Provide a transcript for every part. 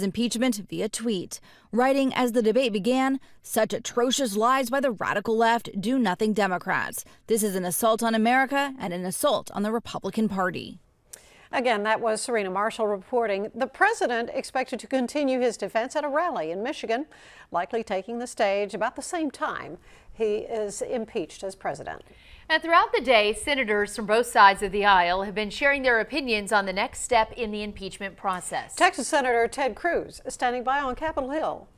impeachment via tweet, writing as the debate began, "Such atrocious lies by the radical left do nothing Democrats. This is an assault on America and an assault on the Republican Party." Again, that was Serena Marshall reporting. The president expected to continue his defense at a rally in Michigan, likely taking the stage about the same time he is impeached as president. And throughout the day, senators from both sides of the aisle have been sharing their opinions on the next step in the impeachment process. Texas Senator Ted Cruz is standing by on Capitol Hill.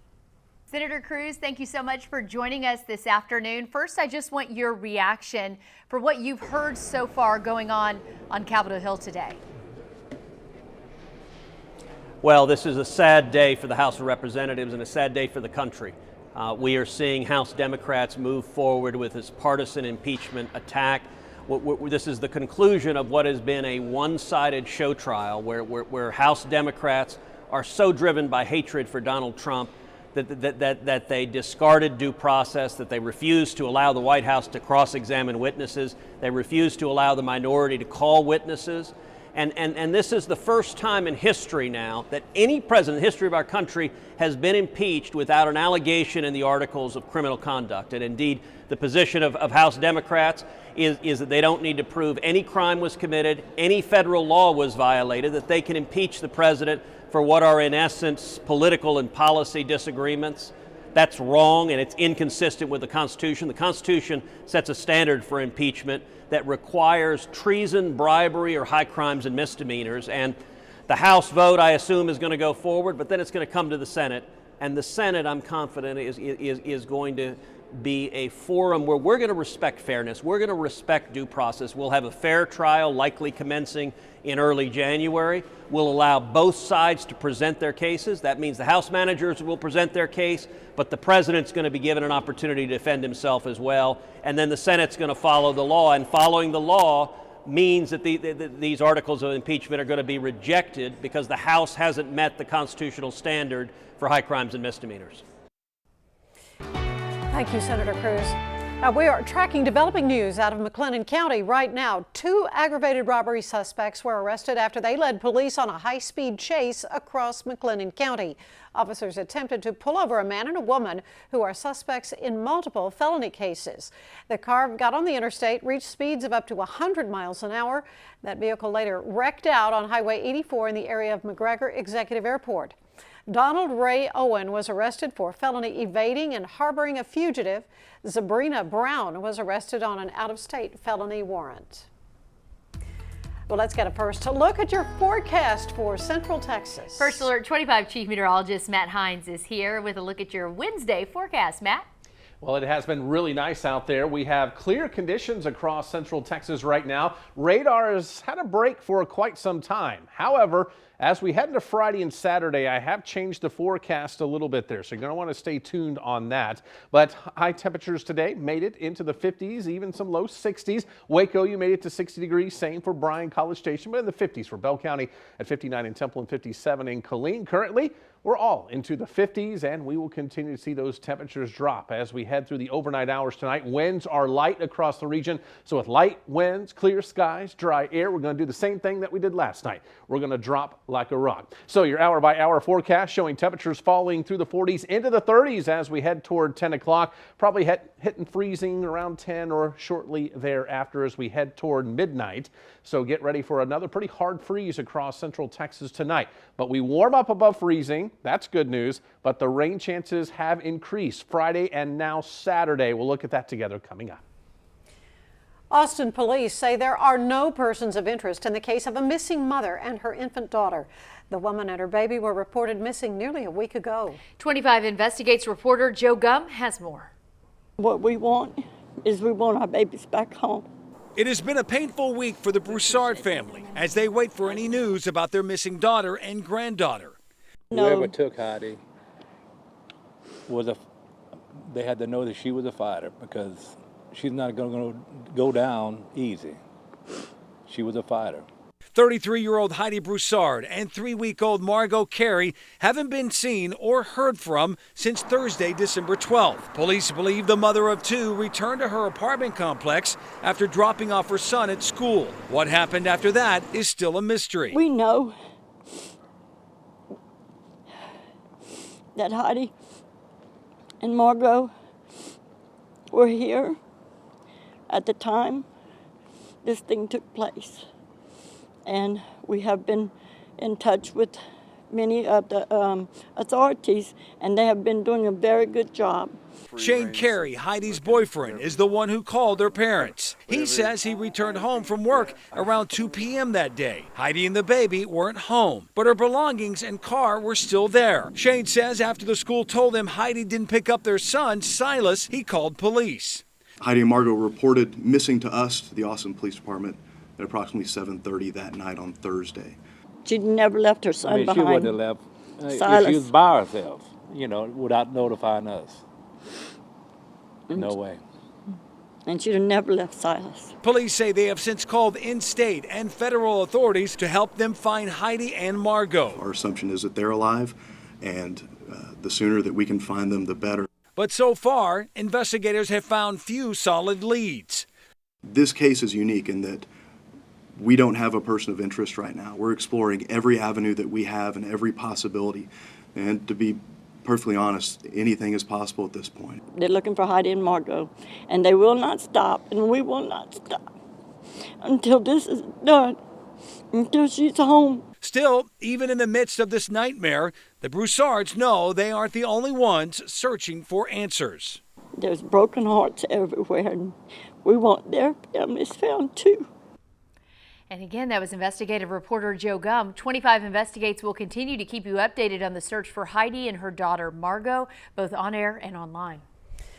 Senator Cruz, thank you so much for joining us this afternoon. First, I just want your reaction for what you've heard so far going on Capitol Hill today. Well, this is a sad day for the House of Representatives and a sad day for the country. We are seeing House Democrats move forward with this partisan impeachment attack. This is the conclusion of what has been a one-sided show trial where House Democrats are so driven by hatred for Donald Trump that they discarded due process, that they refused to allow the White House to cross-examine witnesses, they refused to allow the minority to call witnesses. And this is the first time in history now that any president in the history of our country has been impeached without an allegation in the articles of criminal conduct. And indeed, the position of House Democrats is that they don't need to prove any crime was committed, any federal law was violated, that they can impeach the president for what are in essence political and policy disagreements. That's wrong and it's inconsistent with the Constitution. The Constitution sets a standard for impeachment that requires treason, bribery, or high crimes and misdemeanors. And the House vote, I assume, is going to go forward, but then it's going to come to the Senate. And the Senate, I'm confident, is going to be a forum where we're going to respect fairness. We're going to respect due process. We'll have a fair trial, likely commencing in early January. We'll allow both sides to present their cases. That means the House managers will present their case, but the president's going to be given an opportunity to defend himself as well. And then the Senate's going to follow the law. And following the law means that these articles of impeachment are going to be rejected because the House hasn't met the constitutional standard for high crimes and misdemeanors. Thank you, Senator Cruz. We are tracking developing news out of McLennan County right now. 2 aggravated robbery suspects were arrested after they led police on a high-speed chase across McLennan County. Officers attempted to pull over a man and a woman who are suspects in multiple felony cases. The car got on the interstate, reached speeds of up to 100 miles an hour. That vehicle later wrecked out on Highway 84 in the area of McGregor Executive Airport. Donald Ray Owen was arrested for felony evading and harboring a fugitive. Sabrina Brown was arrested on an out-of-state felony warrant. Well, let's get a first look at your forecast for Central Texas. First Alert 25 Chief Meteorologist Matt Hines is here with a look at your Wednesday forecast. Matt? Well, it has been really nice out there. We have clear conditions across Central Texas right now. Radar has had a break for quite some time. However, as we head into Friday and Saturday, I have changed the forecast a little bit there, so you're going to want to stay tuned on that. But high temperatures today made it into the 50s, even some low 60s. Waco, you made it to 60 degrees, same for Bryan College Station, but in the 50s for Bell County at 59 in Temple and 57 in Killeen. Currently, we're all into the 50s, and we will continue to see those temperatures drop as we head through the overnight hours tonight. Winds are light across the region, so with light winds, clear skies, dry air, we're going to do the same thing that we did last night. We're going to drop like a rock. So your hour-by-hour forecast showing temperatures falling through the 40s into the 30s as we head toward 10 o'clock, probably hitting freezing around 10 or shortly thereafter as we head toward midnight. So get ready for another pretty hard freeze across Central Texas tonight. But we warm up above freezing. That's good news, but the rain chances have increased Friday and now Saturday. We'll look at that together coming up. Austin police say there are no persons of interest in the case of a missing mother and her infant daughter. The woman and her baby were reported missing nearly a week ago. 25 Investigates reporter Joe Gum has more. What we want is we want our babies back home. It has been a painful week for the Broussard family as they wait for any news about their missing daughter and granddaughter. Whoever took Heidi they had to know that she was a fighter because she's not going to go down easy. She was a fighter. 33-year-old Heidi Broussard and 3-week-old Margot Carey haven't been seen or heard from since Thursday, December 12th. Police believe the mother of 2 returned to her apartment complex after dropping off her son at school. What happened after that is still a mystery. We know that Heidi and Margot were here at the time this thing took place. And we have been in touch with many of the authorities, and they have been doing a very good job. Shane Carey, Heidi's boyfriend, is the one who called her parents. He says he returned home from work around 2 p.m. that day. Heidi and the baby weren't home, but her belongings and car were still there. Shane says after the school told him Heidi didn't pick up their son, Silas, he called police. Heidi and Margot reported missing to us, to the Austin Police Department, at approximately 7:30 that night on Thursday. She never left her son behind. She wouldn't have left Silas. if she was by herself, without notifying us. No way. And she'd have never left Silas. Police say they have since called in-state and federal authorities to help them find Heidi and Margot. Our assumption is that they're alive, and the sooner that we can find them, the better. But so far, investigators have found few solid leads. This case is unique in that we don't have a person of interest right now. We're exploring every avenue that we have and every possibility. And to be perfectly honest, anything is possible at this point. They're looking for Heidi and Margot, and they will not stop, and we will not stop until this is done, until she's home. Still, even in the midst of this nightmare, the Broussards know they aren't the only ones searching for answers. There's broken hearts everywhere, and we want their families found too. And again, that was investigative reporter Joe Gum. 25 Investigates will continue to keep you updated on the search for Heidi and her daughter Margot, both on air and online.